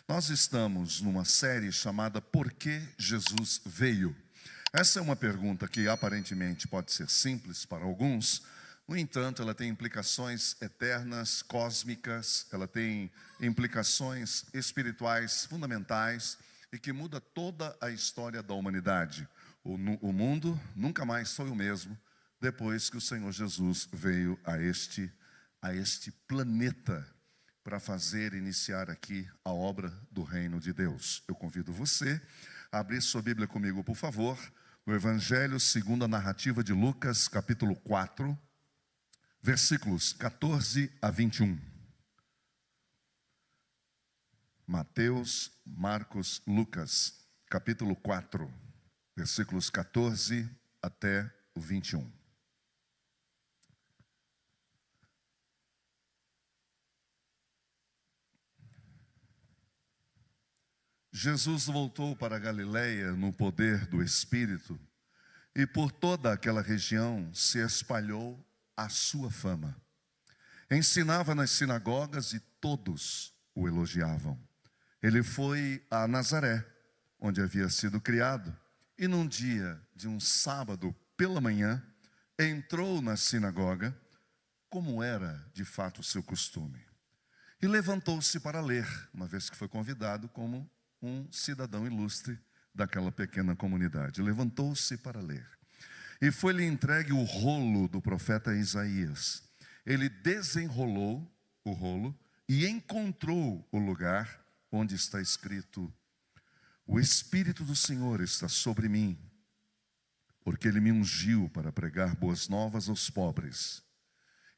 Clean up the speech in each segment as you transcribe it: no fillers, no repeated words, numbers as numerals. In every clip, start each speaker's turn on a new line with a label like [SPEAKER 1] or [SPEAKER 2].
[SPEAKER 1] Nós estamos numa série chamada Por que Jesus Veio? Essa é uma pergunta que aparentemente pode ser simples para alguns, no entanto, ela tem implicações eternas, cósmicas, ela tem implicações espirituais fundamentais e que muda toda a história da humanidade. O mundo nunca mais foi o mesmo depois que o Senhor Jesus veio a este planeta para iniciar aqui a obra do reino de Deus. Eu convido você a abrir sua Bíblia comigo, por favor, no Evangelho segundo a narrativa de Lucas, capítulo 4, versículos 14 a 21. Mateus, Marcos, Lucas, capítulo 4, versículos 14 até o 21. Jesus voltou para a Galileia no poder do Espírito, e por toda aquela região se espalhou a sua fama. Ensinava nas sinagogas e todos o elogiavam. Ele foi a Nazaré, onde havia sido criado, e num dia de um sábado pela manhã, entrou na sinagoga, como era de fato o seu costume. E levantou-se para ler, uma vez que foi convidado como um cidadão ilustre daquela pequena comunidade. Levantou-se para ler. E foi-lhe entregue o rolo do profeta Isaías. Ele desenrolou o rolo e encontrou o lugar onde está escrito: O Espírito do Senhor está sobre mim, porque Ele me ungiu para pregar boas novas aos pobres.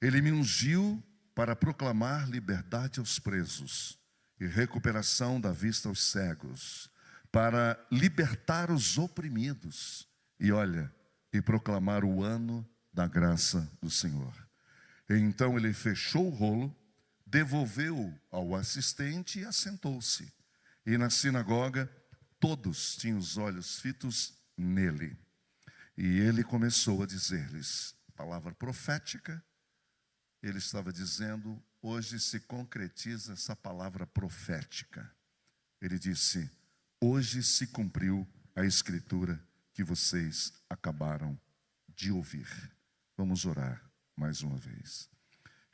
[SPEAKER 1] Ele me ungiu para proclamar liberdade aos presos e recuperação da vista aos cegos, para libertar os oprimidos, e proclamar o ano da graça do Senhor. E então ele fechou o rolo, devolveu ao assistente e assentou-se. E na sinagoga, todos tinham os olhos fitos nele. E ele começou a dizer-lhes, palavra profética, ele estava dizendo: hoje se concretiza essa palavra profética. Ele disse: hoje se cumpriu a escritura que vocês acabaram de ouvir. Vamos orar mais uma vez.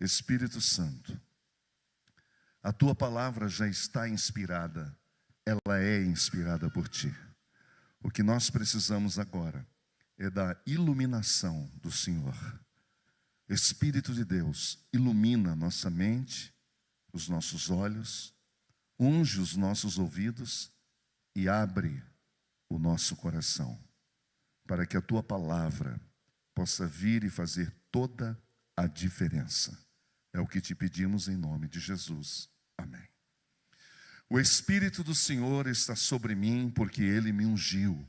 [SPEAKER 1] Espírito Santo, a tua palavra já está inspirada, ela é inspirada por ti. O que nós precisamos agora é da iluminação do Senhor. Espírito de Deus, ilumina nossa mente, os nossos olhos, unge os nossos ouvidos e abre o nosso coração, para que a tua palavra possa vir e fazer toda a diferença. É o que te pedimos em nome de Jesus. Amém. O Espírito do Senhor está sobre mim, porque Ele me ungiu.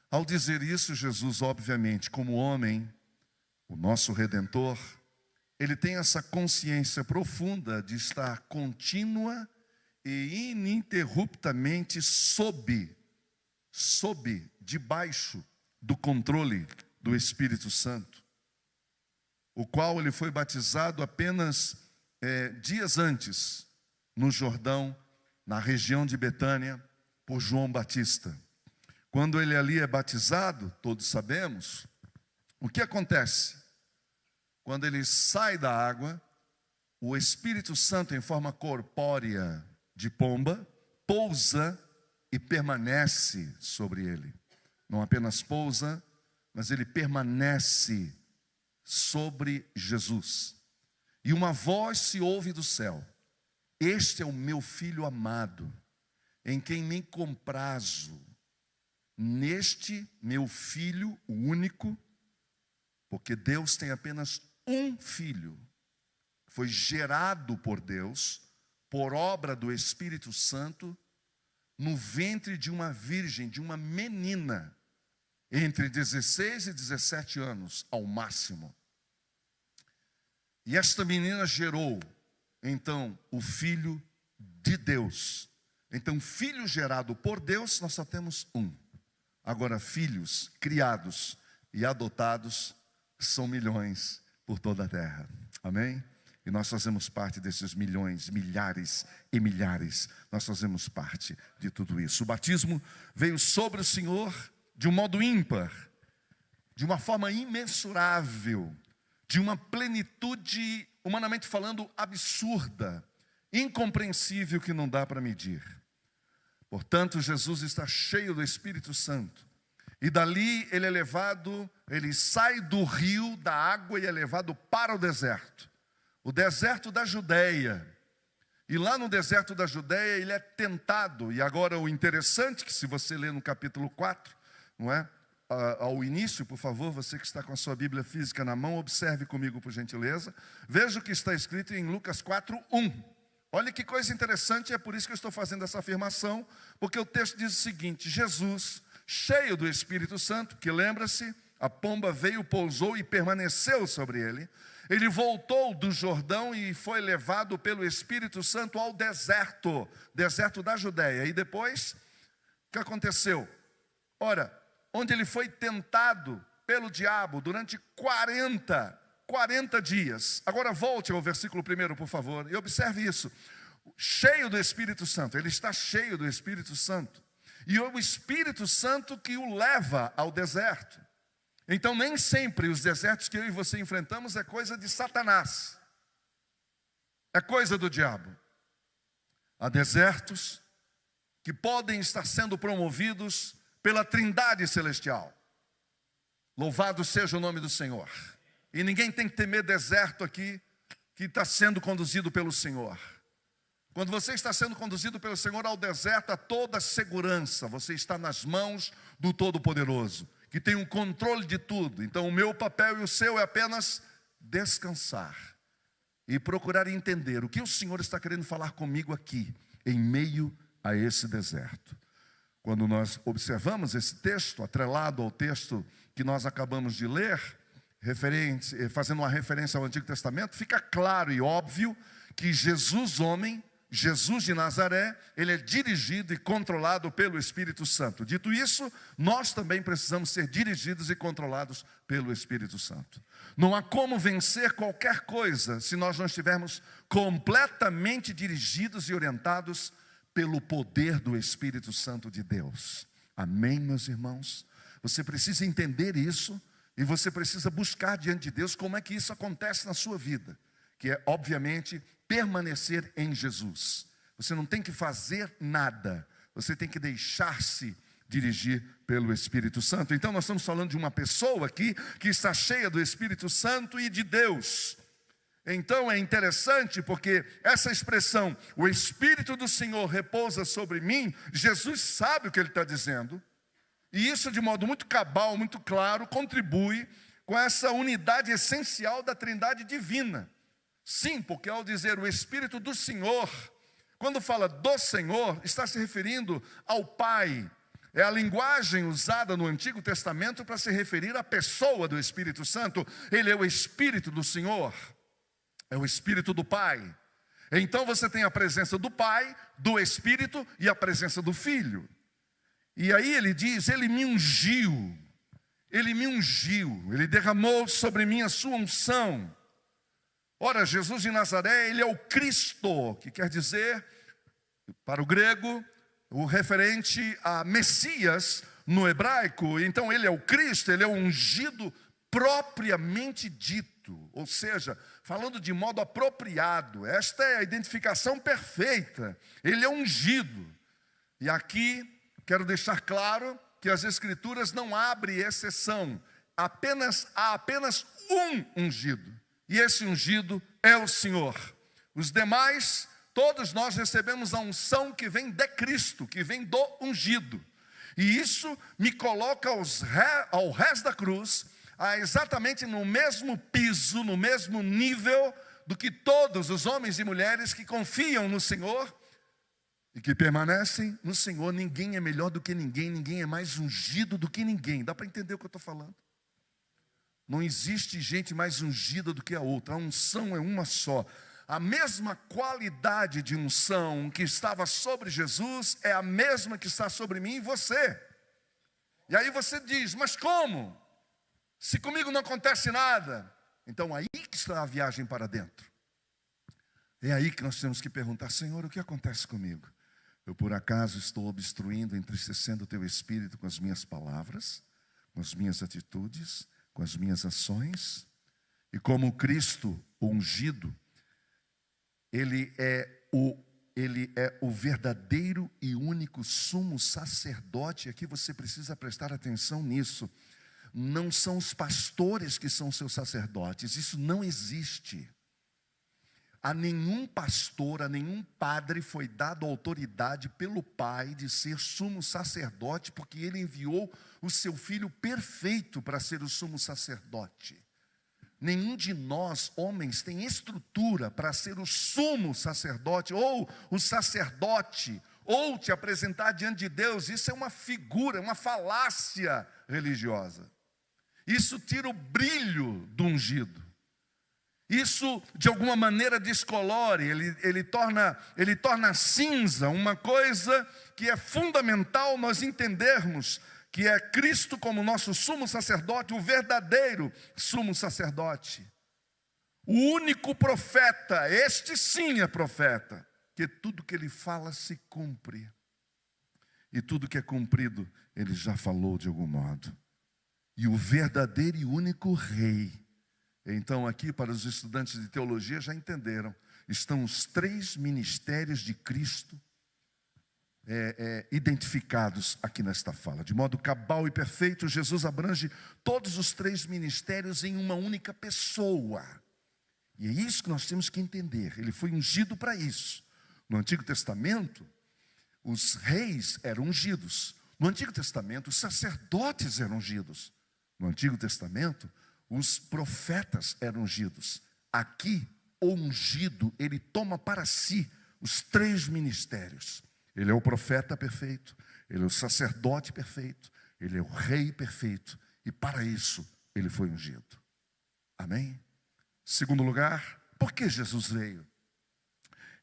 [SPEAKER 1] Ao dizer isso, Jesus, obviamente, como homem, o nosso Redentor, ele tem essa consciência profunda de estar contínua e ininterruptamente debaixo do controle do Espírito Santo, o qual ele foi batizado apenas dias antes, no Jordão, na região de Betânia, por João Batista. Quando ele ali é batizado, todos sabemos, o que acontece? Quando ele sai da água, o Espírito Santo, em forma corpórea de pomba, pousa e permanece sobre ele. Não apenas pousa, mas ele permanece sobre Jesus. E uma voz se ouve do céu: Este é o meu filho amado, em quem me comprazo. Neste meu filho, o único, porque Deus tem apenas um filho, foi gerado por Deus, por obra do Espírito Santo, no ventre de uma virgem, de uma menina, entre 16 e 17 anos, ao máximo. E esta menina gerou, então, o Filho de Deus. Então, filho gerado por Deus, nós só temos um. Agora, filhos criados e adotados são milhões por toda a terra. Amém? E nós fazemos parte desses milhões, milhares e milhares. Nós fazemos parte de tudo isso. O batismo veio sobre o Senhor de um modo ímpar, de uma forma imensurável, de uma plenitude, humanamente falando, absurda, incompreensível, que não dá para medir. Portanto, Jesus está cheio do Espírito Santo. E dali ele é levado, ele sai do rio, da água, e é levado para o deserto da Judeia. E lá no deserto da Judeia ele é tentado. E agora o interessante, que se você ler no capítulo 4, não é? Ao início, por favor, você que está com a sua Bíblia física na mão, observe comigo, por gentileza. Veja o que está escrito em Lucas 4:1. Olha que coisa interessante, é por isso que eu estou fazendo essa afirmação, porque o texto diz o seguinte: Jesus, cheio do Espírito Santo, que lembra-se, a pomba veio, pousou e permaneceu sobre ele. Ele voltou do Jordão e foi levado pelo Espírito Santo ao deserto da Judeia. E depois, o que aconteceu? Ora, onde ele foi tentado pelo diabo durante 40 dias. Agora volte ao versículo 1, por favor, e observe isso. Cheio do Espírito Santo, ele está cheio do Espírito Santo. E o Espírito Santo que o leva ao deserto. Então nem sempre os desertos que eu e você enfrentamos é coisa de Satanás. É coisa do diabo. Há desertos que podem estar sendo promovidos pela Trindade Celestial. Louvado seja o nome do Senhor. E ninguém tem que temer deserto aqui que está sendo conduzido pelo Senhor. Quando você está sendo conduzido pelo Senhor ao deserto, há toda a segurança. Você está nas mãos do Todo-Poderoso, que tem o controle de tudo. Então o meu papel e o seu é apenas descansar e procurar entender o que o Senhor está querendo falar comigo aqui, em meio a esse deserto. Quando nós observamos esse texto, atrelado ao texto que nós acabamos de ler, fazendo uma referência ao Antigo Testamento, fica claro e óbvio que Jesus, homem, Jesus de Nazaré, ele é dirigido e controlado pelo Espírito Santo. Dito isso, nós também precisamos ser dirigidos e controlados pelo Espírito Santo. Não há como vencer qualquer coisa se nós não estivermos completamente dirigidos e orientados pelo poder do Espírito Santo de Deus. Amém, meus irmãos? Você precisa entender isso. E você precisa buscar diante de Deus como é que isso acontece na sua vida. Que é, obviamente, permanecer em Jesus. Você não tem que fazer nada. Você tem que deixar-se dirigir pelo Espírito Santo. Então nós estamos falando de uma pessoa aqui que está cheia do Espírito Santo e de Deus. Então é interessante porque essa expressão, o Espírito do Senhor repousa sobre mim, Jesus sabe o que ele está dizendo. E isso, de modo muito cabal, muito claro, contribui com essa unidade essencial da Trindade divina. Sim, porque ao dizer o Espírito do Senhor, quando fala do Senhor, está se referindo ao Pai. É a linguagem usada no Antigo Testamento para se referir à pessoa do Espírito Santo. Ele é o Espírito do Senhor, é o Espírito do Pai. Então você tem a presença do Pai, do Espírito e a presença do Filho. E aí ele diz, ele me ungiu, ele derramou sobre mim a sua unção. Ora, Jesus de Nazaré, ele é o Cristo, que quer dizer, para o grego, o referente a Messias no hebraico. Então ele é o Cristo, ele é o ungido propriamente dito, ou seja, falando de modo apropriado. Esta é a identificação perfeita, ele é ungido. E aqui quero deixar claro que as Escrituras não abrem exceção. Há apenas um ungido. E esse ungido é o Senhor. Os demais, todos nós recebemos a unção que vem de Cristo, que vem do ungido. E isso me coloca ao rés da cruz, exatamente no mesmo piso, no mesmo nível do que todos os homens e mulheres que confiam no Senhor e que permanecem no Senhor. Ninguém é melhor do que ninguém, ninguém é mais ungido do que ninguém. Dá para entender o que eu estou falando? Não existe gente mais ungida do que a outra. A unção é uma só. A mesma qualidade de unção que estava sobre Jesus é a mesma que está sobre mim e você. E aí você diz, mas como? Se comigo não acontece nada. Então aí que está a viagem para dentro. É aí que nós temos que perguntar: Senhor, o que acontece comigo? Eu por acaso estou obstruindo, entristecendo o teu espírito com as minhas palavras, com as minhas atitudes, com as minhas ações? E como Cristo ungido, Ele é o verdadeiro e único sumo sacerdote. Aqui você precisa prestar atenção nisso. Não são os pastores que são seus sacerdotes, isso não existe. A nenhum pastor, a nenhum padre foi dado autoridade pelo Pai de ser sumo sacerdote, porque Ele enviou o seu Filho perfeito para ser o sumo sacerdote. Nenhum de nós, homens, tem estrutura para ser o sumo sacerdote, ou o sacerdote, ou te apresentar diante de Deus. Isso é uma figura, uma falácia religiosa. Isso tira o brilho do ungido. Isso, de alguma maneira, descolore, ele torna cinza uma coisa que é fundamental nós entendermos, que é Cristo como nosso sumo sacerdote, o verdadeiro sumo sacerdote. O único profeta, este sim é profeta, que tudo que ele fala se cumpre. E tudo que é cumprido, ele já falou de algum modo. E o verdadeiro e único rei. Então aqui para os estudantes de teologia já entenderam, estão os três ministérios de Cristo identificados aqui nesta fala. De modo cabal e perfeito, Jesus abrange todos os três ministérios em uma única pessoa. E é isso que nós temos que entender, ele foi ungido para isso. No Antigo Testamento, os reis eram ungidos. No Antigo Testamento, os sacerdotes eram ungidos. No Antigo Testamento, os profetas eram ungidos. Aqui, o ungido, ele toma para si os três ministérios. Ele é o profeta perfeito, ele é o sacerdote perfeito, ele é o rei perfeito. E para isso, ele foi ungido. Amém? Segundo lugar, por que Jesus veio?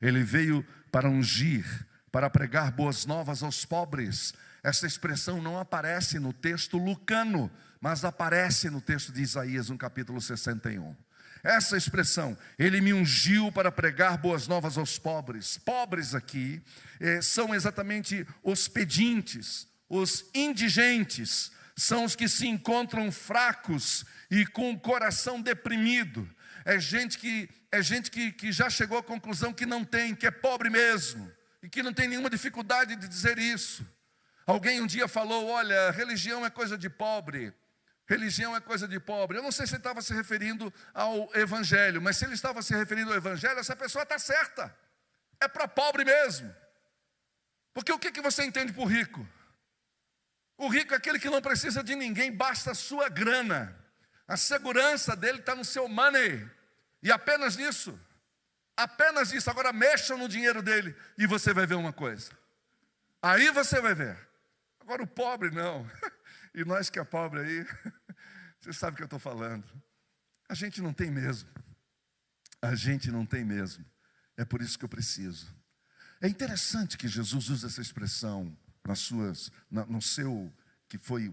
[SPEAKER 1] Ele veio para ungir, para pregar boas novas aos pobres. Essa expressão não aparece no texto lucano, mas aparece no texto de Isaías, no capítulo 61. Essa expressão, ele me ungiu para pregar boas novas aos pobres. Pobres aqui são exatamente os pedintes, os indigentes, são os que se encontram fracos e com o coração deprimido. É gente que já chegou à conclusão que não tem, que é pobre mesmo, e que não tem nenhuma dificuldade de dizer isso. Alguém um dia falou: olha, religião é coisa de pobre. Religião é coisa de pobre. Eu não sei se ele estava se referindo ao Evangelho, mas se ele estava se referindo ao Evangelho, essa pessoa está certa. É para pobre mesmo. Porque o que você entende por rico? O rico é aquele que não precisa de ninguém, basta a sua grana. A segurança dele está no seu money. E apenas nisso. Apenas isso. Agora mexam no dinheiro dele e você vai ver uma coisa. Aí você vai ver. Agora o pobre não. E nós que é pobre aí, você sabe o que eu estou falando. A gente não tem mesmo. A gente não tem mesmo. É por isso que eu preciso. É interessante que Jesus usa essa expressão no seu, que foi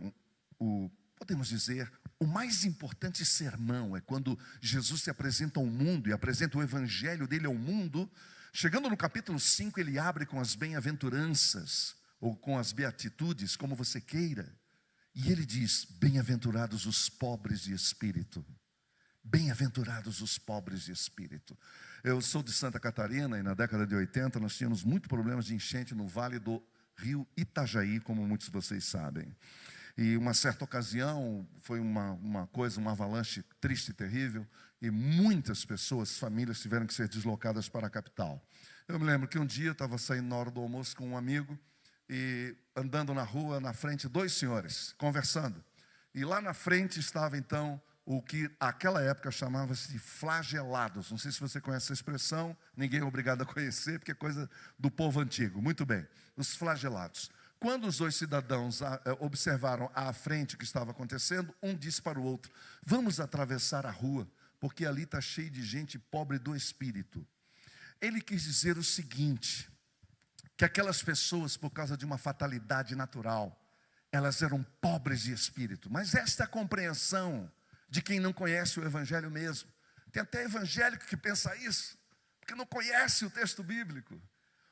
[SPEAKER 1] podemos dizer, o mais importante sermão. É quando Jesus se apresenta ao mundo e apresenta o evangelho dele ao mundo. Chegando no capítulo 5, ele abre com as bem-aventuranças, ou com as beatitudes, como você queira. E ele diz: bem-aventurados os pobres de espírito. Bem-aventurados os pobres de espírito. Eu sou de Santa Catarina e na década de 80 nós tínhamos muitos problemas de enchente no vale do rio Itajaí, como muitos de vocês sabem. E uma certa ocasião foi uma avalanche triste e terrível, e muitas pessoas, famílias tiveram que ser deslocadas para a capital. Eu me lembro que um dia eu estava saindo na hora do almoço com um amigo, e andando na rua, na frente, dois senhores conversando. E lá na frente estava então o que naquela época chamava-se de flagelados. Não sei se você conhece essa expressão, ninguém é obrigado a conhecer, porque é coisa do povo antigo. Muito bem, os flagelados. Quando os dois cidadãos observaram à frente o que estava acontecendo, um disse para o outro: vamos atravessar a rua, porque ali está cheio de gente pobre do espírito. Ele quis dizer o seguinte: que aquelas pessoas, por causa de uma fatalidade natural, elas eram pobres de espírito. Mas esta é a compreensão de quem não conhece o Evangelho mesmo. Tem até evangélico que pensa isso. porque não conhece o texto bíblico.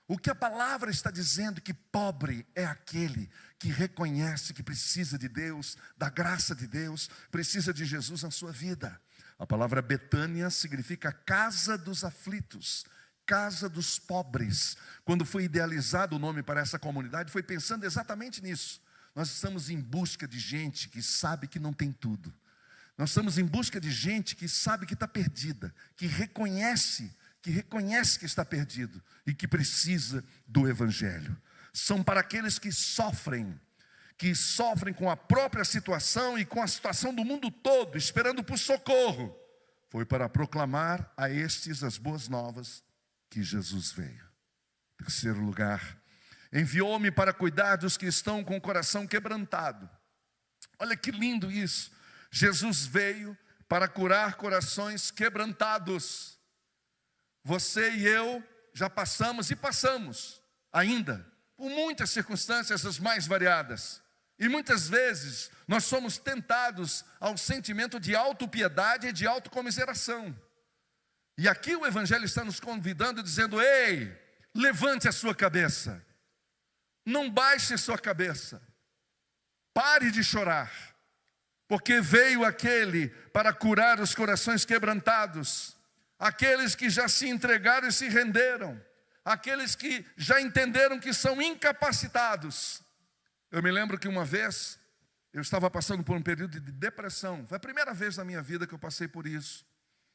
[SPEAKER 1] O que a palavra está dizendo, que pobre é aquele que reconhece que precisa de Deus, da graça de Deus, precisa de Jesus na sua vida. A palavra Betânia significa casa dos aflitos, casa dos pobres. Quando foi idealizado o nome para essa comunidade, foi pensando exatamente nisso. Nós estamos em busca de gente que sabe que não tem tudo. Nós estamos em busca de gente que sabe que está perdida, que reconhece que está perdido e que precisa do Evangelho. São para aqueles que sofrem com a própria situação e com a situação do mundo todo, esperando por socorro. Foi para proclamar a estes as boas novas que Jesus veio. Terceiro lugar, enviou-me para cuidar dos que estão com o coração quebrantado. Olha que lindo isso. Jesus veio para curar corações quebrantados. Você e eu já passamos e passamos ainda por muitas circunstâncias as mais variadas. E muitas vezes nós somos tentados ao sentimento de autopiedade e de autocomiseração. E aqui o Evangelho está nos convidando, dizendo: ei, levante a sua cabeça. Não baixe a sua cabeça. Pare de chorar. Porque veio aquele para curar os corações quebrantados. Aqueles que já se entregaram e se renderam. Aqueles que já entenderam que são incapacitados. Eu me lembro que uma vez eu estava passando por um período de depressão. Foi a primeira vez na minha vida que eu passei por isso.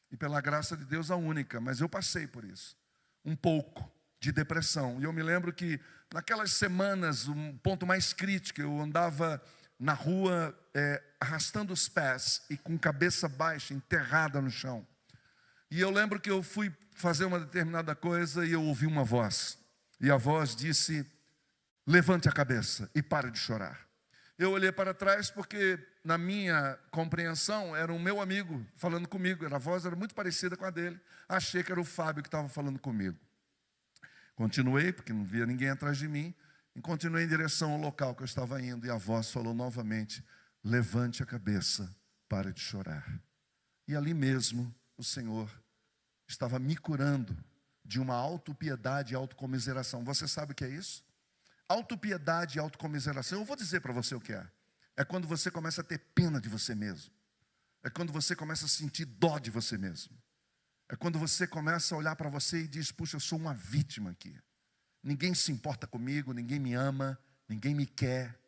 [SPEAKER 1] E pela graça de Deus a única, mas eu passei por isso. Um pouco de depressão. E eu me lembro que naquelas semanas, um ponto mais crítico, eu andava na rua arrastando os pés e com cabeça baixa, enterrada no chão. E eu lembro que eu fui fazer uma determinada coisa e eu ouvi uma voz. E a voz disse: levante a cabeça e pare de chorar. Eu olhei para trás porque na minha compreensão era um meu amigo falando comigo. A voz era muito parecida com a dele. Achei que era o Fábio que estava falando comigo. Continuei, porque não via ninguém atrás de mim. E continuei em direção ao local que eu estava indo. E a voz falou novamente: levante a cabeça, pare de chorar. E ali mesmo o Senhor estava me curando de uma autopiedade e autocomiseração. Você sabe o que é isso? Autopiedade e autocomiseração, eu vou dizer para você o que é. É quando você começa a ter pena de você mesmo. É quando você começa a sentir dó de você mesmo. É quando você começa a olhar para você e diz: puxa, eu sou uma vítima aqui. Ninguém se importa comigo, ninguém me ama, ninguém me quer,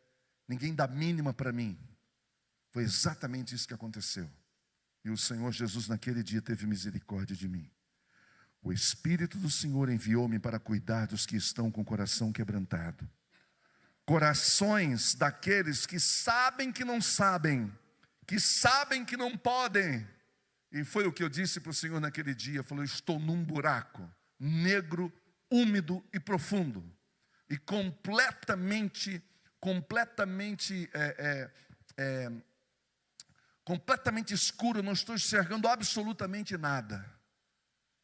[SPEAKER 1] ninguém dá mínima para mim. Foi exatamente isso que aconteceu. E o Senhor Jesus naquele dia teve misericórdia de mim. O Espírito do Senhor enviou-me para cuidar dos que estão com o coração quebrantado. Corações daqueles que sabem que não sabem, que sabem que não podem. E foi o que eu disse para o Senhor naquele dia. Eu falei: estou num buraco negro, úmido e profundo. E completamente escuro, não estou enxergando absolutamente nada.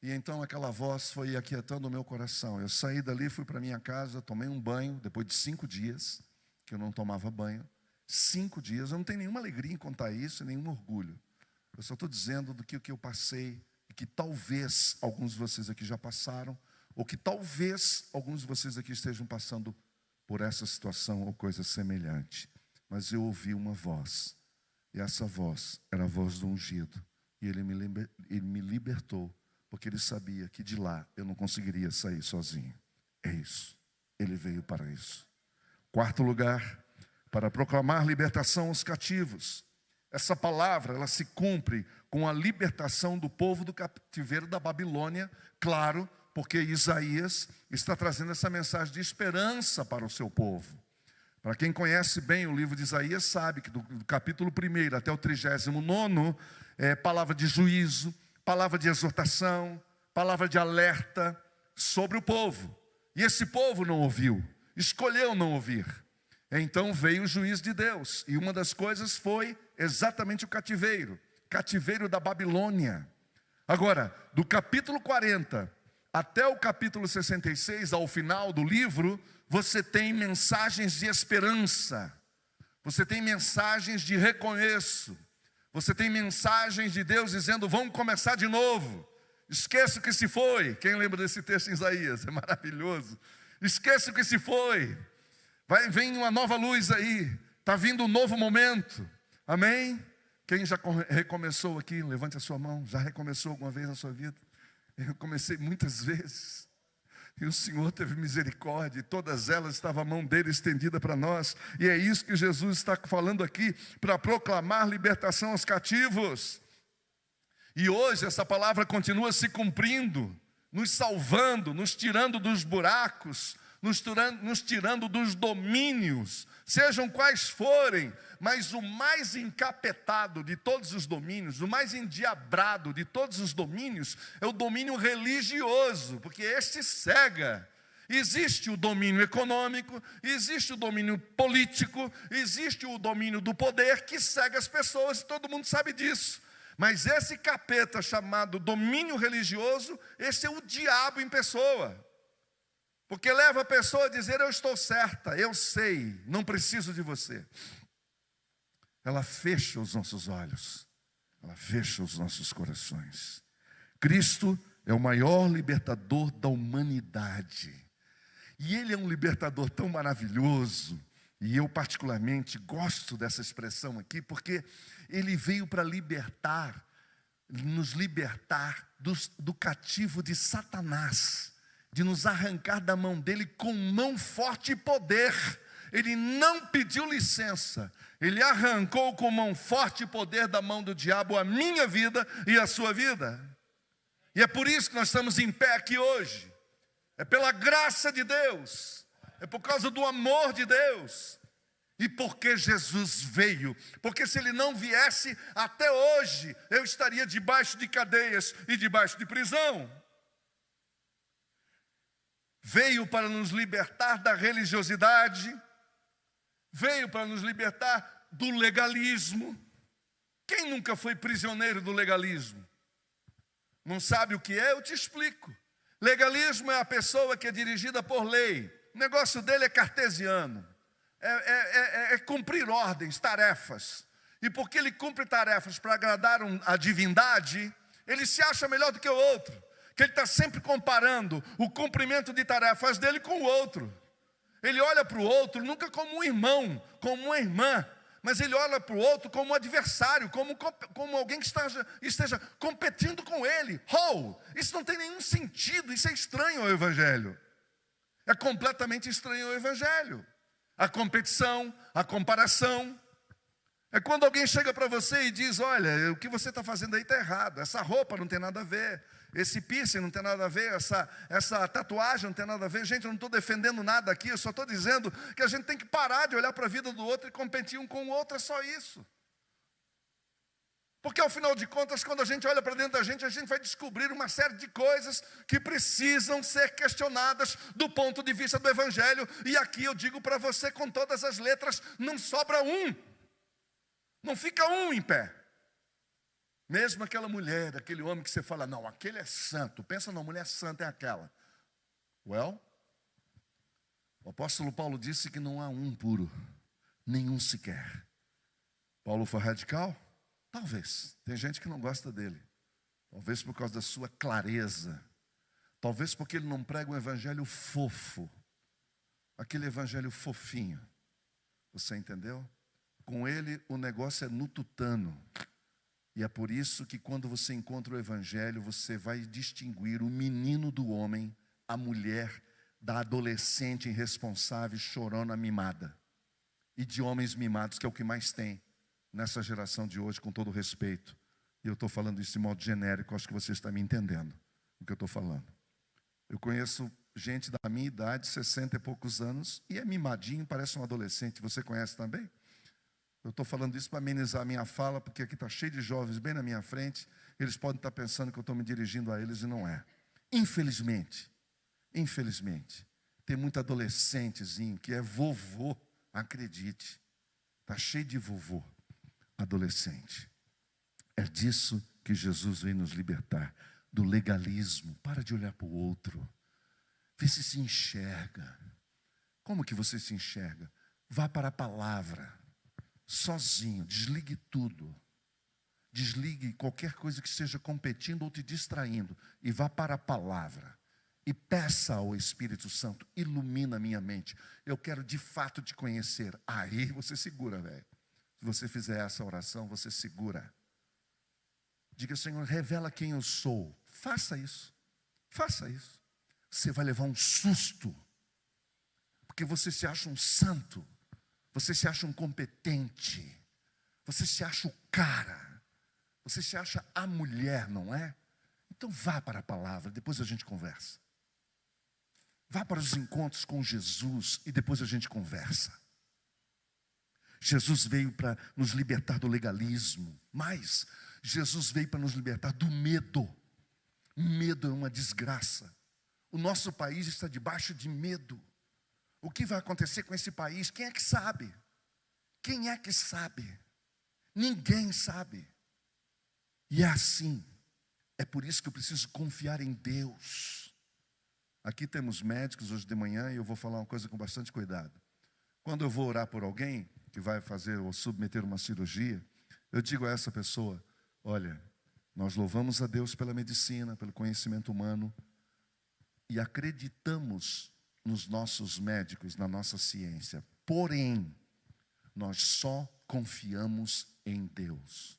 [SPEAKER 1] E então aquela voz foi aquietando o meu coração. Eu saí dali, fui para minha casa, tomei um banho, depois de 5 dias, que eu não tomava banho. 5 dias, eu não tenho nenhuma alegria em contar isso, nenhum orgulho. Eu só estou dizendo do que eu passei, e que talvez alguns de vocês aqui já passaram, ou que talvez alguns de vocês aqui estejam passando por essa situação ou coisa semelhante. Mas eu ouvi uma voz. E essa voz era a voz do ungido. E ele me libertou, porque ele sabia que de lá eu não conseguiria sair sozinho. É isso. Ele veio para isso. 4º lugar, para proclamar libertação aos cativos. Essa palavra, ela se cumpre com a libertação do povo do cativeiro da Babilônia. Claro, porque Isaías está trazendo essa mensagem de esperança para o seu povo. Para quem conhece bem o livro de Isaías, sabe que do capítulo 1 até o 39 é palavra de juízo, palavra de exortação, palavra de alerta sobre o povo. E esse povo não ouviu, escolheu não ouvir. Então veio o juízo de Deus. E uma das coisas foi exatamente o cativeiro da Babilônia. Agora, do capítulo 40 até o capítulo 66, ao final do livro, você tem mensagens de esperança. Você tem mensagens de recomeço. Você tem mensagens de Deus dizendo: vamos começar de novo. Esqueça o que se foi. Quem lembra desse texto em Isaías? É maravilhoso. Esqueça o que se foi. Vem uma nova luz aí. Está vindo um novo momento. Amém? Quem já recomeçou aqui, levante a sua mão. Já recomeçou alguma vez na sua vida? Eu comecei muitas vezes. E o Senhor teve misericórdia, e todas elas estavam a mão dele estendida para nós. E é isso que Jesus está falando aqui, para proclamar libertação aos cativos. E hoje essa palavra continua se cumprindo, nos salvando, nos tirando dos buracos, nos tirando dos domínios, sejam quais forem. Mas o mais encapetado de todos os domínios, o mais endiabrado de todos os domínios, é o domínio religioso, porque este cega. Existe o domínio econômico, existe o domínio político, existe o domínio do poder que cega as pessoas, e todo mundo sabe disso. Mas esse capeta chamado domínio religioso, esse é o diabo em pessoa. Porque leva a pessoa a dizer: eu estou certa, eu sei, não preciso de você. Ela fecha os nossos olhos, ela fecha os nossos corações. Cristo é o maior libertador da humanidade. E Ele é um libertador tão maravilhoso. E eu particularmente gosto dessa expressão aqui, porque Ele veio para libertar, nos libertar do cativo de Satanás, de nos arrancar da mão dele com mão forte e poder. Ele não pediu licença, ele arrancou com mão forte e poder da mão do diabo a minha vida e a sua vida. E é por isso que nós estamos em pé aqui hoje. É pela graça de Deus, é por causa do amor de Deus. E porque Jesus veio, porque se Ele não viesse, até hoje eu estaria debaixo de cadeias e debaixo de prisão. Veio para nos libertar da religiosidade, veio para nos libertar do legalismo. Quem nunca foi prisioneiro do legalismo? Não sabe o que é? Eu te explico. Legalismo é a pessoa que é dirigida por lei. O negócio dele é cartesiano. É cumprir ordens, tarefas. E porque ele cumpre tarefas para agradar a divindade, ele se acha melhor do que o outro. Que ele está sempre comparando o cumprimento de tarefas dele com o outro. Ele olha para o outro nunca como um irmão, como uma irmã, mas ele olha para o outro como um adversário, como alguém que esteja competindo com ele. Isso não tem nenhum sentido, isso é estranho ao Evangelho. É completamente estranho ao Evangelho. A competição, a comparação. É quando alguém chega para você e diz: olha, o que você está fazendo aí está errado, essa roupa não tem nada a ver, esse piercing não tem nada a ver, essa tatuagem não tem nada a ver. Gente, eu não estou defendendo nada aqui, eu só estou dizendo que a gente tem que parar de olhar para a vida do outro e competir um com o outro, é só isso. Porque ao final de contas, quando a gente olha para dentro da gente, a gente vai descobrir uma série de coisas que precisam ser questionadas do ponto de vista do Evangelho. E aqui eu digo para você com todas as letras, não sobra um. Não fica um em pé. Mesmo aquela mulher, aquele homem que você fala: não, aquele é santo. Pensa na mulher santa, é aquela. O apóstolo Paulo disse que não há um puro, nenhum sequer. Paulo foi radical? Talvez. Tem gente que não gosta dele. Talvez por causa da sua clareza. Talvez porque ele não prega um evangelho fofo. Aquele evangelho fofinho. Você entendeu? Com ele o negócio é no tutano. E é por isso que quando você encontra o Evangelho, você vai distinguir o menino do homem, a mulher da adolescente irresponsável, chorona, mimada. E de homens mimados, que é o que mais tem nessa geração de hoje, com todo respeito. E eu estou falando isso de modo genérico, acho que você está me entendendo o que eu estou falando. Eu conheço gente da minha idade, 60 e poucos anos, e é mimadinho, parece um adolescente. Você conhece também? Eu estou falando isso para amenizar a minha fala, porque aqui está cheio de jovens bem na minha frente. Eles podem estar pensando que eu estou me dirigindo a eles e não é. Infelizmente, tem muito adolescentezinho que é vovô, acredite. Está cheio de vovô, adolescente. É disso que Jesus vem nos libertar, do legalismo. Para de olhar para o outro. Vê se enxerga. Como que você se enxerga? Vá para a palavra. Sozinho, desligue tudo. Desligue qualquer coisa que esteja competindo ou te distraindo e vá para a palavra. E peça ao Espírito Santo, ilumina a minha mente. Eu quero de fato te conhecer. Aí você segura, velho. Se você fizer essa oração, você segura. Diga, Senhor, revela quem eu sou. Faça isso. Faça isso. Você vai levar um susto. Porque você se acha um santo. Você se acha um competente. Você se acha o cara. Você se acha a mulher, não é? Então vá para a palavra, depois a gente conversa. Vá para os encontros com Jesus e depois a gente conversa. Jesus veio para nos libertar do legalismo, mas Jesus veio para nos libertar do medo. Medo é uma desgraça. O nosso país está debaixo de medo. O que vai acontecer com esse país? Quem é que sabe? Quem é que sabe? Ninguém sabe. E é assim. É por isso que eu preciso confiar em Deus. Aqui temos médicos hoje de manhã e eu vou falar uma coisa com bastante cuidado. Quando eu vou orar por alguém que vai fazer ou submeter uma cirurgia, eu digo a essa pessoa, olha, nós louvamos a Deus pela medicina, pelo conhecimento humano e acreditamos nos nossos médicos, na nossa ciência. Porém, nós só confiamos em Deus.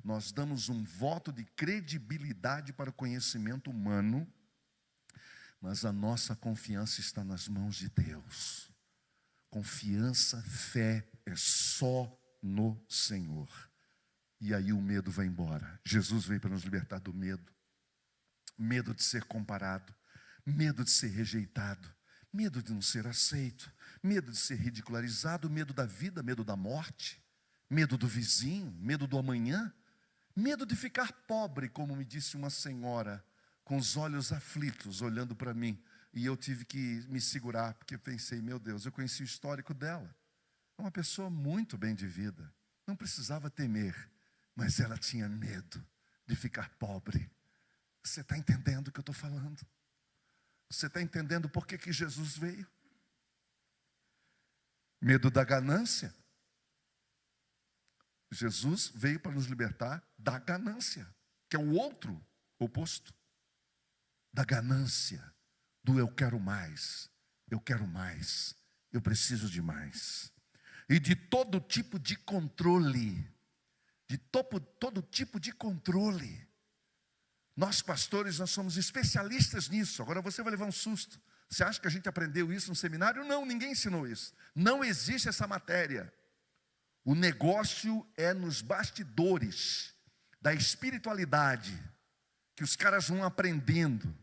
[SPEAKER 1] Nós damos um voto de credibilidade para o conhecimento humano, mas a nossa confiança está nas mãos de Deus. Confiança, fé é só no Senhor. E aí o medo vai embora. Jesus veio para nos libertar do medo. Medo de ser comparado, medo de ser rejeitado, medo de não ser aceito, medo de ser ridicularizado, medo da vida, medo da morte, medo do vizinho, medo do amanhã, medo de ficar pobre, como me disse uma senhora, com os olhos aflitos, olhando para mim. E eu tive que me segurar, porque pensei, meu Deus, eu conheci o histórico dela. É uma pessoa muito bem de vida, não precisava temer, mas ela tinha medo de ficar pobre. Você está entendendo o que eu estou falando? Você está entendendo por que Jesus veio? Medo da ganância. Jesus veio para nos libertar da ganância, que é o outro oposto. Da ganância, do eu quero mais, eu preciso de mais. E de todo tipo de controle, todo tipo de controle. Nós pastores, nós somos especialistas nisso. Agora você vai levar um susto. Você acha que a gente aprendeu isso no seminário? Não, ninguém ensinou isso. Não existe essa matéria. O negócio é nos bastidores da espiritualidade, que os caras vão aprendendo,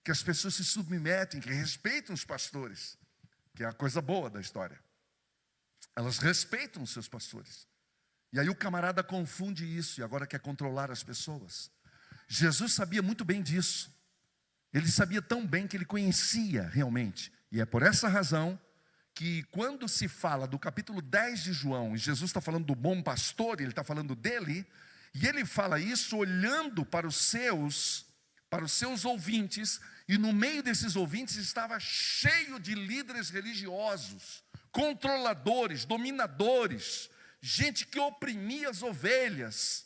[SPEAKER 1] que as pessoas se submetem, que respeitam os pastores, que é a coisa boa da história. Elas respeitam os seus pastores. E aí o camarada confunde isso e agora quer controlar as pessoas. Jesus sabia muito bem disso. Ele sabia tão bem que ele conhecia realmente. E é por essa razão que quando se fala do capítulo 10 de João, e Jesus está falando do bom pastor, ele está falando dele, e ele fala isso olhando para os seus ouvintes, e no meio desses ouvintes estava cheio de líderes religiosos, controladores, dominadores, gente que oprimia as ovelhas.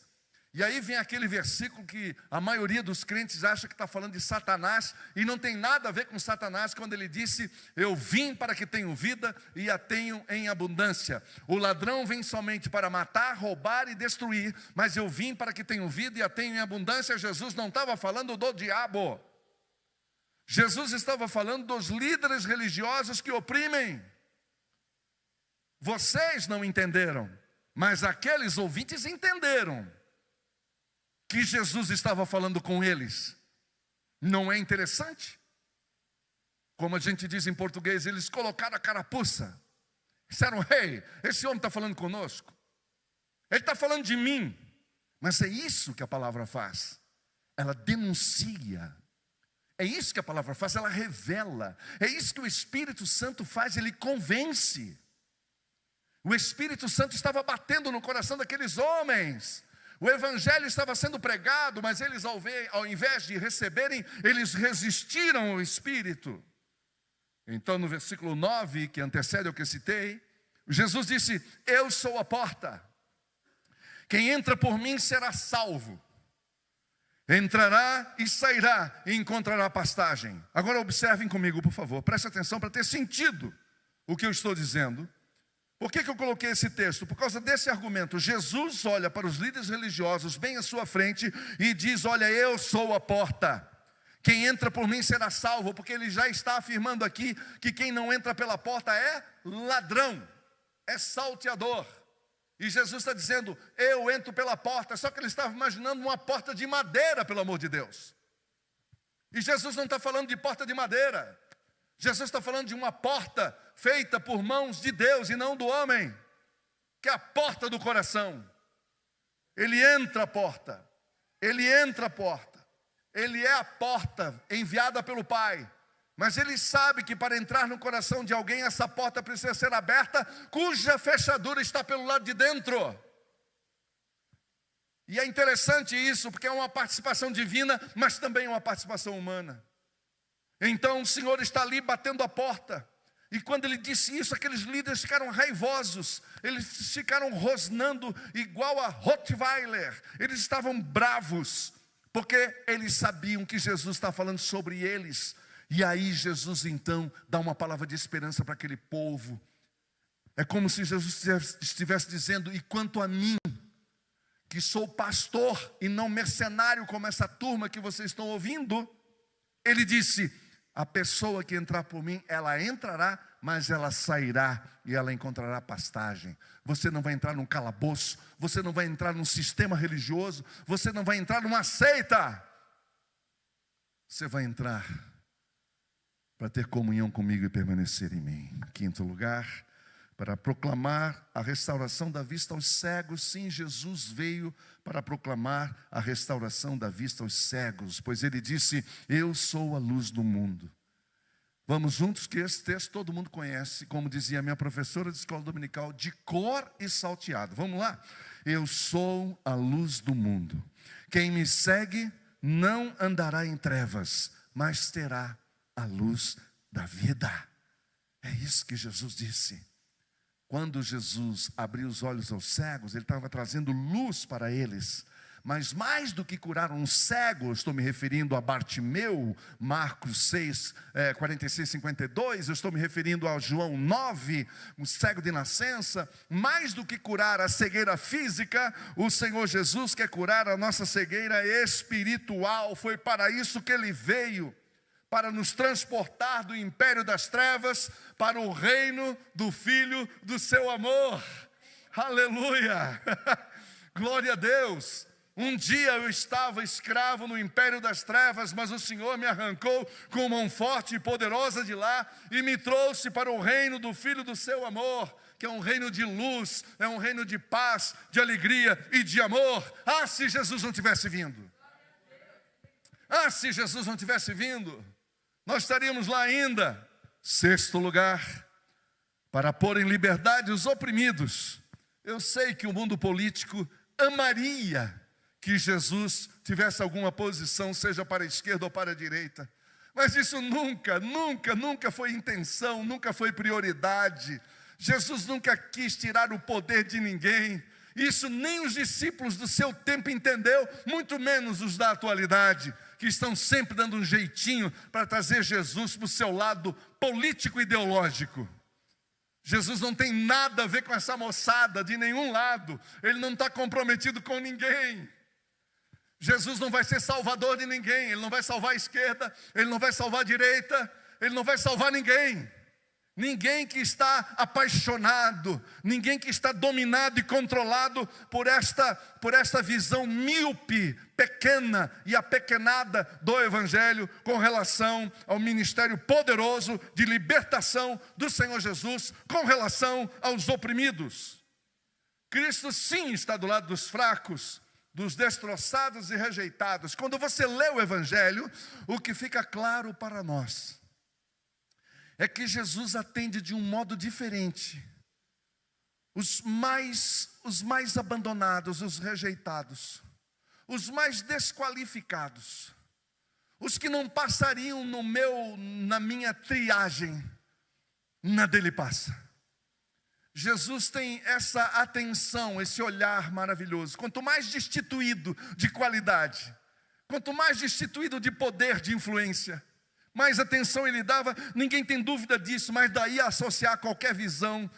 [SPEAKER 1] E aí vem aquele versículo que a maioria dos crentes acha que está falando de Satanás, e não tem nada a ver com Satanás, quando ele disse, eu vim para que tenham vida e a tenham em abundância. O ladrão vem somente para matar, roubar e destruir, mas eu vim para que tenham vida e a tenham em abundância. Jesus não estava falando do diabo. Jesus estava falando dos líderes religiosos que oprimem. Vocês não entenderam, mas aqueles ouvintes entenderam que Jesus estava falando com eles. Não é interessante? Como a gente diz em português, eles colocaram a carapuça. Disseram, hey, esse homem está falando conosco. Ele está falando de mim. Mas é isso que a palavra faz. Ela denuncia. É isso que a palavra faz, ela revela. É isso que o Espírito Santo faz, ele convence. O Espírito Santo estava batendo no coração daqueles homens. O evangelho estava sendo pregado, mas eles ao invés de receberem, eles resistiram ao Espírito. Então no versículo 9, que antecede ao que citei, Jesus disse, eu sou a porta. Quem entra por mim será salvo. Entrará e sairá e encontrará pastagem. Agora observem comigo, por favor. Preste atenção para ter sentido o que eu estou dizendo. Por que eu coloquei esse texto? Por causa desse argumento. Jesus olha para os líderes religiosos bem à sua frente e diz: olha, eu sou a porta. Quem entra por mim será salvo. Porque ele já está afirmando aqui que quem não entra pela porta é ladrão, é salteador. E Jesus está dizendo: eu entro pela porta. Só que ele estava imaginando uma porta de madeira, pelo amor de Deus. E Jesus não está falando de porta de madeira. Jesus está falando de uma porta feita por mãos de Deus e não do homem, que é a porta do coração. Ele entra a porta. Ele entra a porta. Ele é a porta enviada pelo Pai. Mas ele sabe que para entrar no coração de alguém, essa porta precisa ser aberta, cuja fechadura está pelo lado de dentro. E é interessante isso, porque é uma participação divina, mas também é uma participação humana. Então o Senhor está ali batendo a porta. E quando ele disse isso, aqueles líderes ficaram raivosos. Eles ficaram rosnando igual a Rottweiler. Eles estavam bravos, porque eles sabiam que Jesus está falando sobre eles. E aí Jesus então dá uma palavra de esperança para aquele povo. É como se Jesus estivesse dizendo: e quanto a mim, que sou pastor e não mercenário como essa turma que vocês estão ouvindo, ele disse: a pessoa que entrar por mim, ela entrará, mas ela sairá e ela encontrará pastagem. Você não vai entrar num calabouço, você não vai entrar num sistema religioso, você não vai entrar numa seita. Você vai entrar para ter comunhão comigo e permanecer em mim. Quinto lugar, para proclamar a restauração da vista aos cegos. Sim, Jesus veio para proclamar a restauração da vista aos cegos, pois ele disse: eu sou a luz do mundo. Vamos juntos, que esse texto todo mundo conhece, como dizia a minha professora de escola dominical, de cor e salteado. Vamos lá? Eu sou a luz do mundo. Quem me segue não andará em trevas, mas terá a luz da vida. É isso que Jesus disse. Quando Jesus abriu os olhos aos cegos, ele estava trazendo luz para eles. Mas mais do que curar um cego, estou me referindo a Bartimeu, Marcos 6, 46, 52, eu estou me referindo a João 9, um cego de nascença. Mais do que curar a cegueira física, o Senhor Jesus quer curar a nossa cegueira espiritual. Foi para isso que ele veio, para nos transportar do império das trevas para o reino do Filho do seu amor. Aleluia! Glória a Deus! Um dia eu estava escravo no império das trevas, mas o Senhor me arrancou com mão forte e poderosa de lá e me trouxe para o reino do Filho do seu amor, que é um reino de luz, é um reino de paz, de alegria e de amor. Ah, se Jesus não tivesse vindo! Ah, se Jesus não tivesse vindo! Nós estaríamos lá ainda. Sexto lugar, para pôr em liberdade os oprimidos. Eu sei que o mundo político amaria que Jesus tivesse alguma posição, seja para a esquerda ou para a direita. Mas isso nunca foi intenção, nunca foi prioridade. Jesus nunca quis tirar o poder de ninguém. Isso nem os discípulos do seu tempo entendeu, muito menos os da atualidade, que estão sempre dando um jeitinho para trazer Jesus para o seu lado político e ideológico. Jesus não tem nada a ver com essa moçada de nenhum lado. Ele não está comprometido com ninguém. Jesus não vai ser salvador de ninguém. Ele não vai salvar a esquerda, ele não vai salvar a direita, ele não vai salvar ninguém. Ninguém que está apaixonado, ninguém que está dominado e controlado por esta visão míope, pequena e apequenada do Evangelho com relação ao ministério poderoso de libertação do Senhor Jesus com relação aos oprimidos. Cristo sim está do lado dos fracos, dos destroçados e rejeitados. Quando você lê o Evangelho, o que fica claro para nós é que Jesus atende de um modo diferente os mais abandonados, os rejeitados, os mais desqualificados, os que não passariam na minha triagem, na dele passa. Jesus tem essa atenção, esse olhar maravilhoso. Quanto mais destituído de qualidade, quanto mais destituído de poder, de influência, mais atenção ele dava. Ninguém tem dúvida disso, mas daí associar a qualquer visão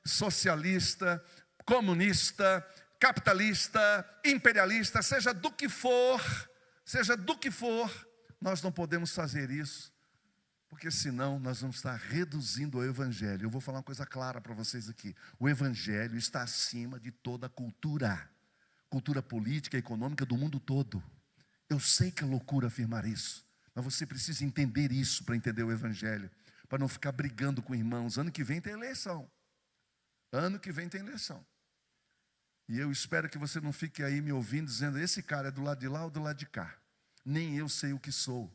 [SPEAKER 1] socialista, comunista, capitalista, imperialista, seja do que for, nós não podemos fazer isso, porque senão nós vamos estar reduzindo o Evangelho. Eu vou falar uma coisa clara para vocês aqui: o Evangelho está acima de toda cultura política, econômica do mundo todo. Eu sei que é loucura afirmar isso, mas você precisa entender isso para entender o Evangelho, para não ficar brigando com irmãos. Ano que vem tem eleição. E eu espero que você não fique aí me ouvindo dizendo: esse cara é do lado de lá ou do lado de cá. Nem eu sei o que sou.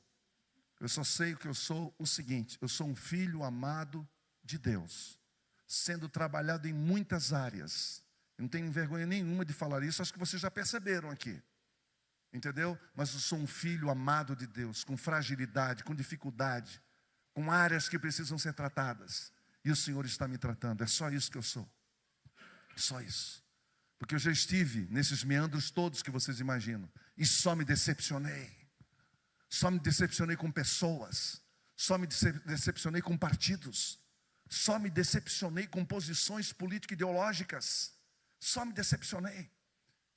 [SPEAKER 1] Eu só sei o que eu sou, o seguinte: eu sou um filho amado de Deus, sendo trabalhado em muitas áreas. Eu não tenho vergonha nenhuma de falar isso, acho que vocês já perceberam aqui. Entendeu? Mas eu sou um filho amado de Deus, com fragilidade, com dificuldade, com áreas que precisam ser tratadas. E o Senhor está me tratando. É só isso que eu sou. Só isso. Porque eu já estive nesses meandros todos que vocês imaginam, e só me decepcionei. Só me decepcionei com pessoas, só me decepcionei com partidos, só me decepcionei com posições político-ideológicas, só me decepcionei.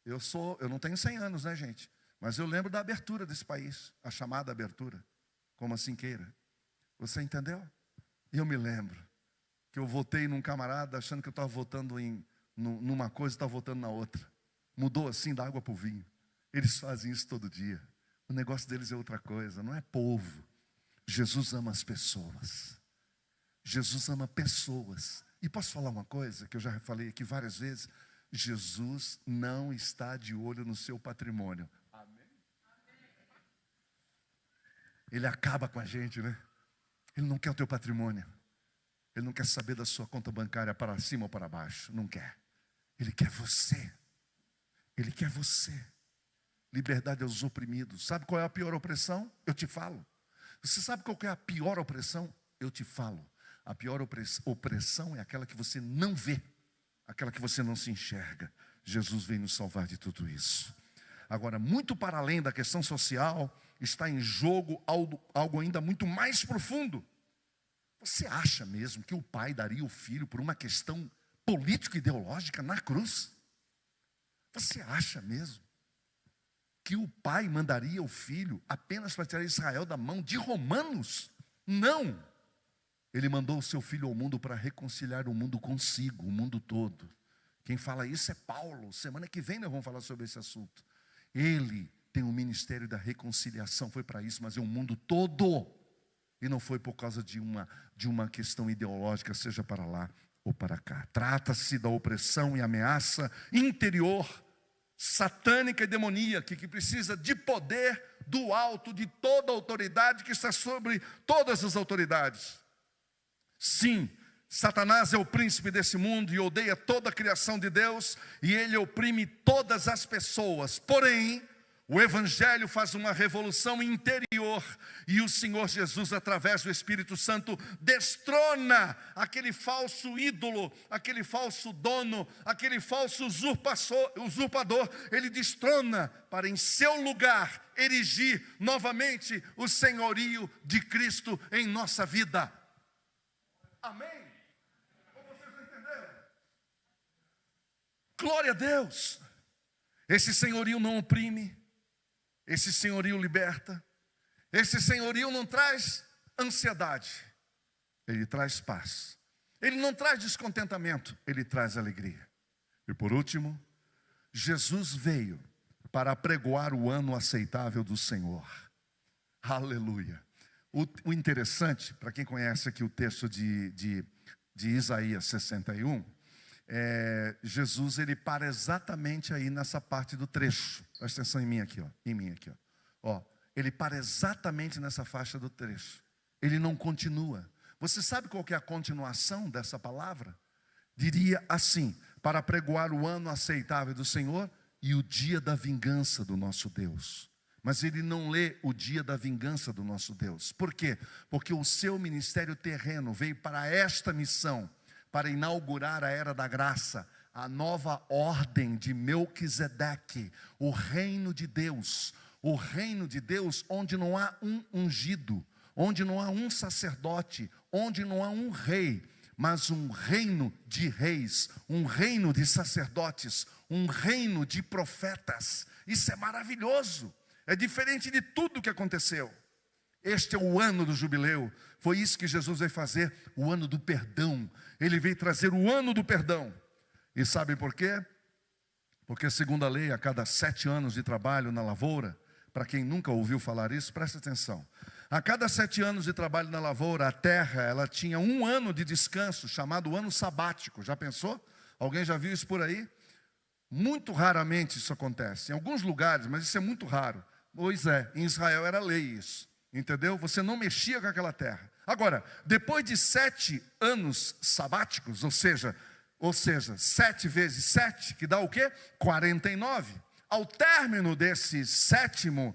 [SPEAKER 1] Eu não tenho 100 anos, né, gente? Mas eu lembro da abertura desse país, a chamada abertura, como assim queira. Você entendeu? E eu me lembro que eu votei num camarada achando que eu estava votando numa coisa e estava votando na outra. Mudou assim da água para o vinho. Eles fazem isso todo dia. O negócio deles é outra coisa, não é povo. Jesus ama as pessoas. Jesus ama pessoas. E posso falar uma coisa que eu já falei aqui várias vezes: Jesus não está de olho no seu patrimônio. Amém? Ele acaba com a gente, né? Ele não quer o teu patrimônio. Ele não quer saber da sua conta bancária para cima ou para baixo. Não quer. Ele quer você. Ele quer você. Liberdade aos oprimidos. Sabe qual é a pior opressão? Eu te falo. Você sabe qual é a pior opressão? Eu te falo. A pior opressão é aquela que você não vê, aquela que você não se enxerga. Jesus veio nos salvar de tudo isso. Agora, muito para além da questão social, está em jogo algo ainda muito mais profundo. Você acha mesmo que o pai daria o filho por uma questão político-ideológica na cruz? Você acha mesmo que o pai mandaria o filho apenas para tirar Israel da mão de romanos? Não! Ele mandou o seu filho ao mundo para reconciliar o mundo consigo, o mundo todo. Quem fala isso é Paulo. Semana que vem nós vamos falar sobre esse assunto. Ele tem o ministério da reconciliação, foi para isso, mas é o mundo todo. E não foi por causa de uma questão ideológica, seja para lá ou para cá. Trata-se da opressão e ameaça interior, satânica e demoníaca, que precisa de poder do alto, de toda a autoridade que está sobre todas as autoridades. Sim, Satanás é o príncipe desse mundo e odeia toda a criação de Deus, e ele oprime todas as pessoas. Porém, o Evangelho faz uma revolução interior, e o Senhor Jesus, através do Espírito Santo, destrona aquele falso ídolo, aquele falso dono, aquele falso usurpador. Ele destrona para em seu lugar erigir novamente o senhorio de Cristo em nossa vida. Amém? Como vocês entenderam? Glória a Deus. Esse senhorio não oprime. Esse senhorio liberta. Esse senhorio não traz ansiedade. Ele traz paz. Ele não traz descontentamento. Ele traz alegria. E por último, Jesus veio para apregoar o ano aceitável do Senhor. Aleluia. O interessante, para quem conhece aqui o texto de Isaías 61, Jesus, ele para exatamente aí nessa parte do trecho. Presta atenção em mim aqui, ó. Ele para exatamente nessa faixa do trecho. Ele não continua. Você sabe qual que é a continuação dessa palavra? Diria assim: para apregoar o ano aceitável do Senhor e o dia da vingança do nosso Deus. Mas ele não lê o dia da vingança do nosso Deus. Por quê? Porque o seu ministério terreno veio para esta missão, para inaugurar a era da graça, a nova ordem de Melquisedeque, o reino de Deus, onde não há um ungido, onde não há um sacerdote, onde não há um rei, mas um reino de reis, um reino de sacerdotes, um reino de profetas. Isso é maravilhoso, é diferente de tudo que aconteceu. Este é o ano do jubileu, foi isso que Jesus veio fazer, o ano do perdão. Ele veio trazer o ano do perdão. E sabe por quê? Porque segundo a lei, a cada 7 anos de trabalho na lavoura, para quem nunca ouviu falar isso, preste atenção. A cada 7 anos de trabalho na lavoura, a terra, ela tinha um ano de descanso, chamado ano sabático. Já pensou? Alguém já viu isso por aí? Muito raramente isso acontece. Em alguns lugares, mas isso é muito raro. Pois é, em Israel era lei isso. Entendeu? Você não mexia com aquela terra. Agora, depois de 7 anos sabáticos, ou seja, 7 vezes 7, que dá o quê? 49. Ao término desse 7º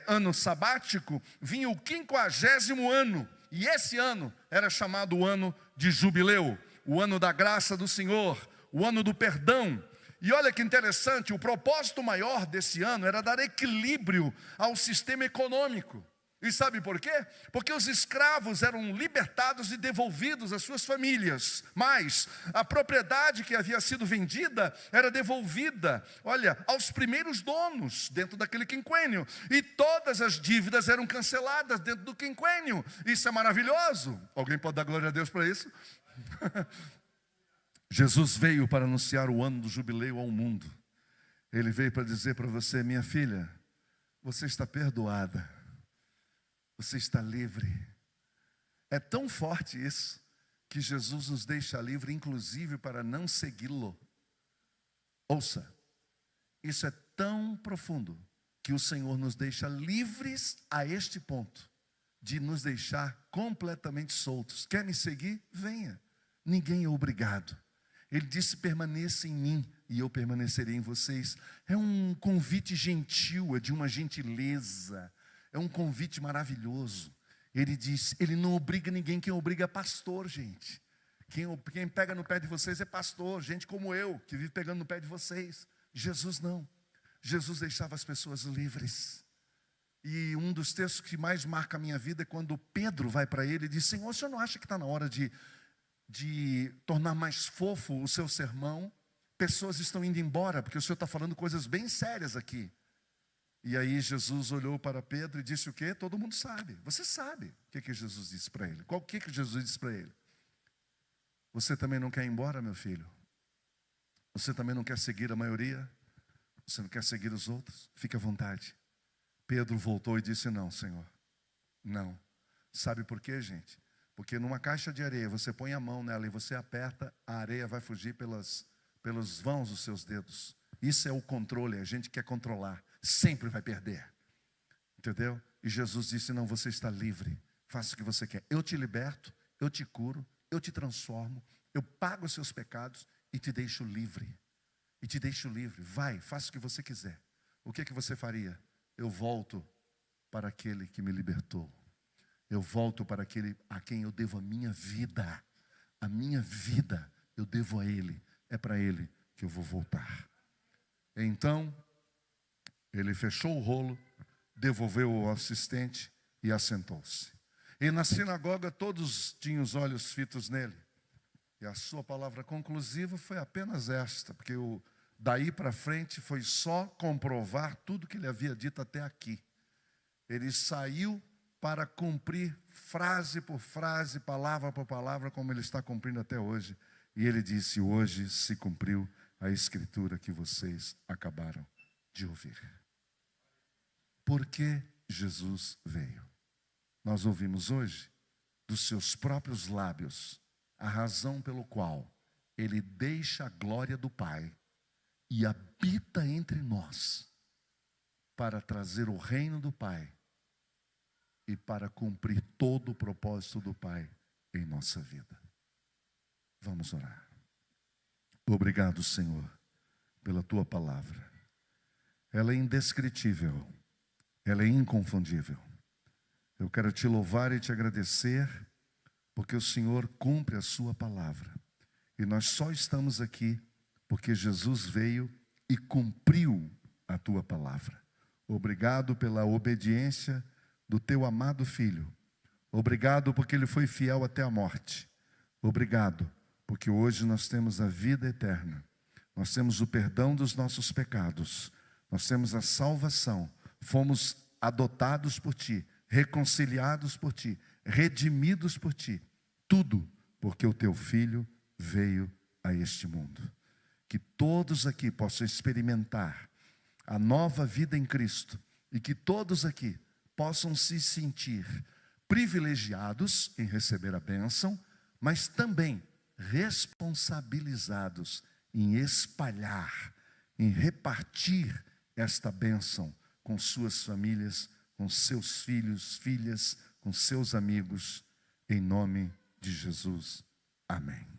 [SPEAKER 1] ano sabático, vinha o 50º ano. E esse ano era chamado o ano de jubileu, o ano da graça do Senhor, o ano do perdão. E olha que interessante, o propósito maior desse ano era dar equilíbrio ao sistema econômico. E sabe por quê? Porque os escravos eram libertados e devolvidos às suas famílias. Mas a propriedade que havia sido vendida era devolvida, olha, aos primeiros donos dentro daquele quinquênio. E todas as dívidas eram canceladas dentro do quinquênio. Isso é maravilhoso. Alguém pode dar glória a Deus para isso? Jesus veio para anunciar o ano do jubileu ao mundo. Ele veio para dizer para você: minha filha, você está perdoada. Você está livre. É tão forte isso, que Jesus nos deixa livre, inclusive para não segui-lo. Ouça, isso é tão profundo, que o Senhor nos deixa livres a este ponto, de nos deixar completamente soltos. Quer me seguir? Venha. Ninguém é obrigado. Ele disse: permaneça em mim e eu permanecerei em vocês. É um convite gentil, é de uma gentileza. É um convite maravilhoso. Ele diz, ele não obriga ninguém, quem obriga é pastor, gente. Quem pega no pé de vocês é pastor, gente como eu, que vive pegando no pé de vocês. Jesus não. Jesus deixava as pessoas livres. E um dos textos que mais marca a minha vida é quando Pedro vai para ele e diz: Senhor, o senhor não acha que está na hora de tornar mais fofo o seu sermão? Pessoas estão indo embora, porque o senhor está falando coisas bem sérias aqui. E aí Jesus olhou para Pedro e disse o quê? Todo mundo sabe. Você sabe o que Jesus disse para ele. O que Jesus disse para ele? Você também não quer ir embora, meu filho? Você também não quer seguir a maioria? Você não quer seguir os outros? Fique à vontade. Pedro voltou e disse: não, Senhor, não. Sabe por quê, gente? Porque numa caixa de areia, você põe a mão nela e você aperta, a areia vai fugir pelos vãos dos seus dedos. Isso é o controle, a gente quer controlar. Sempre vai perder, entendeu? E Jesus disse: não, você está livre, faça o que você quer. Eu te liberto, eu te curo, eu te transformo, eu pago os seus pecados e te deixo livre. E te deixo livre, vai, faça o que você quiser. O que você faria? Eu volto para aquele que me libertou. Eu volto para aquele a quem eu devo a minha vida. A minha vida eu devo a ele. É para ele que eu vou voltar. Então ele fechou o rolo, devolveu ao assistente e assentou-se. E na sinagoga todos tinham os olhos fitos nele. E a sua palavra conclusiva foi apenas esta, porque daí para frente foi só comprovar tudo que ele havia dito até aqui. Ele saiu para cumprir frase por frase, palavra por palavra, como ele está cumprindo até hoje. E ele disse: hoje se cumpriu a escritura que vocês acabaram de ouvir. Por que Jesus veio? Nós ouvimos hoje, dos seus próprios lábios, a razão pelo qual ele deixa a glória do Pai e habita entre nós, para trazer o reino do Pai e para cumprir todo o propósito do Pai em nossa vida. Vamos orar. Obrigado, Senhor, pela Tua palavra. Ela é indescritível, ela é inconfundível. Eu quero Te louvar e Te agradecer, porque o Senhor cumpre a Sua palavra. E nós só estamos aqui porque Jesus veio e cumpriu a tua palavra. Obrigado pela obediência do teu amado Filho. Obrigado porque ele foi fiel até a morte. Obrigado porque hoje nós temos a vida eterna. Nós temos o perdão dos nossos pecados. Nós temos a salvação. Fomos adotados por ti, reconciliados por ti, redimidos por ti. Tudo porque o teu Filho veio a este mundo. Que todos aqui possam experimentar a nova vida em Cristo e que todos aqui possam se sentir privilegiados em receber a bênção, mas também responsabilizados em espalhar, em repartir esta bênção com suas famílias, com seus filhos, filhas, com seus amigos, em nome de Jesus. Amém.